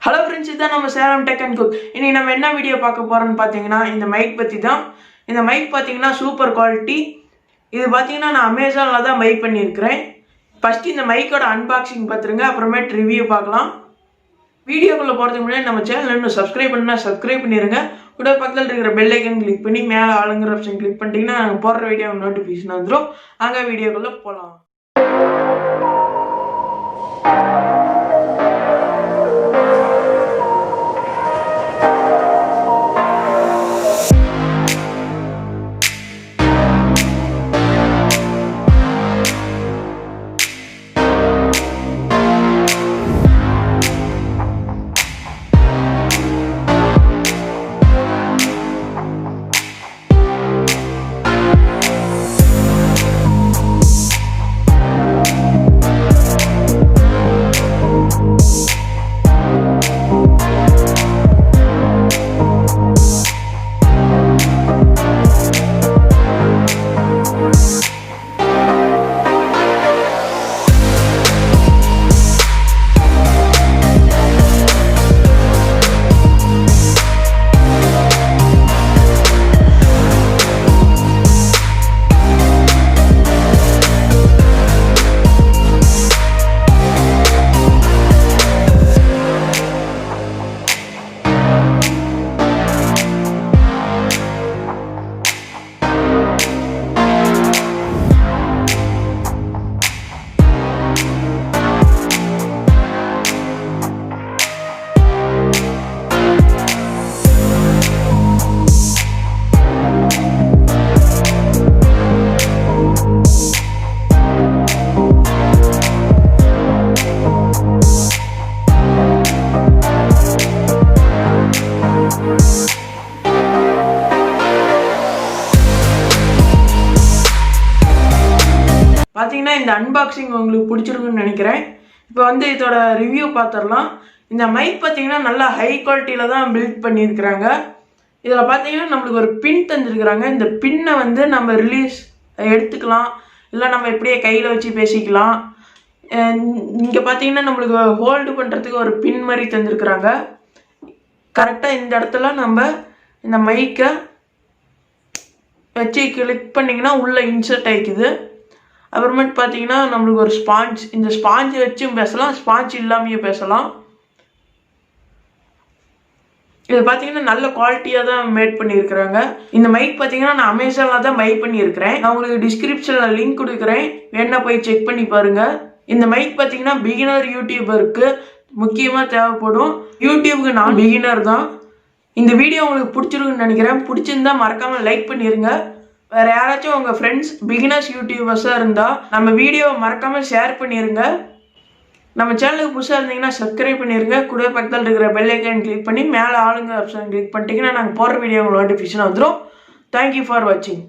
Hello friends, this is நம்ம Salem Tech and Cook. இன்னைக்கு நம்ம என்ன வீடியோ பார்க்க போறோம்னு பாத்தீங்கன்னா இந்த மைக் பத்தி தான். இந்த மைக் பாத்தீங்கன்னா சூப்பர் குவாலிட்டி. இது பாத்தீங்கன்னா நான் Amazonல தான் பை பண்ணியிருக்கேன். ஃபர்ஸ்ட் இந்த மைக்கோட அன்பாக்சிங் பாத்துருங்க, அப்புறமே ரிவ்யூ பார்க்கலாம். வீடியோக்குள்ள போறதுக்கு முன்னாடி நம்ம சேனலை இன்னும் சப்ஸ்கிரைப் பண்ணா சப்ஸ்கிரைப் பண்ணிருங்க. கூட பக்கத்துல இருக்கிற பெல் ஐகான் கிளிக் பண்ணி மேல ஆளுங்கிற ஆப்ஷன் கிளிக் பண்ணிட்டீங்கன்னா நாங்க போடுற வீடியோ நோட்டிஃபிகேஷன் வந்துரும். அங்க வீடியோக்குள்ள போலாம். பார்த்தீங்கன்னா இந்த அன்பாக்சிங் உங்களுக்கு பிடிச்சிருக்குன்னு நினைக்கிறேன். இப்போ வந்து இதோட ரிவ்யூ பார்த்துடலாம். இந்த மைக் பார்த்தீங்கன்னா நல்லா ஹை குவாலிட்டியில் தான் பில்ட் பண்ணியிருக்கிறாங்க. இதில் பார்த்தீங்கன்னா நம்மளுக்கு ஒரு பின் தந்துருக்குறாங்க. இந்த பின்னை வந்து நம்ம ரிலீஸ் எடுத்துக்கலாம், இல்லை நம்ம எப்படியே கையில் வச்சு பேசிக்கலாம். இங்கே பார்த்தீங்கன்னா நம்மளுக்கு ஹோல்டு பண்ணுறதுக்கு ஒரு பின் மாதிரி தந்துருக்குறாங்க. கரெக்டாக இந்த இடத்துல நம்ம இந்த மைக்கை வச்சு கிளிக் பண்ணிங்கன்னா உள்ளே இன்சர்ட் ஆகிக்குது. அப்புறமேட்டு பார்த்தீங்கன்னா நம்மளுக்கு ஒரு ஸ்பாஞ்ச், இந்த ஸ்பாஞ்சு வச்சும் பேசலாம், ஸ்பாஞ்ச் இல்லாமையே பேசலாம். இது பார்த்தீங்கன்னா நல்ல குவாலிட்டியாக தான் மேட் பண்ணியிருக்கிறாங்க. இந்த மைக் பார்த்தீங்கன்னா நான் அமேசானில் தான் பை பண்ணியிருக்கிறேன். நான் உங்களுக்கு டிஸ்கிரிப்ஷனில் லிங்க் கொடுக்குறேன், வேணா போய் செக் பண்ணி பாருங்கள். இந்த மைக் பார்த்தீங்கன்னா பிகினர் யூடியூபருக்கு முக்கியமாக தேவைப்படும். யூடியூபுக்கு நான் பிகினர் தான். இந்த வீடியோ உங்களுக்கு பிடிச்சிருக்குன்னு நினைக்கிறேன். பிடிச்சிருந்தா மறக்காமல் லைக் பண்ணிடுங்க. வேறு யாராச்சும் உங்கள் ஃப்ரெண்ட்ஸ் பிகினர்ஸ் யூடியூபர்ஸாக இருந்தால் நம்ம வீடியோவை மறக்காமல் ஷேர் பண்ணிடுங்க. நம்ம சேனலுக்கு புதுசாக இருந்தீங்கன்னா சப்ஸ்கிரைப் பண்ணிடுங்க. கூட பக்கத்தில் இருக்கிற பெல் ஐக்கான் கிளிக் பண்ணி மேலே ஆளுங்க ஆப்ஷன் கிளிக் பண்ணிட்டீங்கன்னா நாங்கள் போடுற வீடியோ நோட்டிஃபிகேஷன் வந்துடும். தேங்க்யூ ஃபார் வாட்சிங்.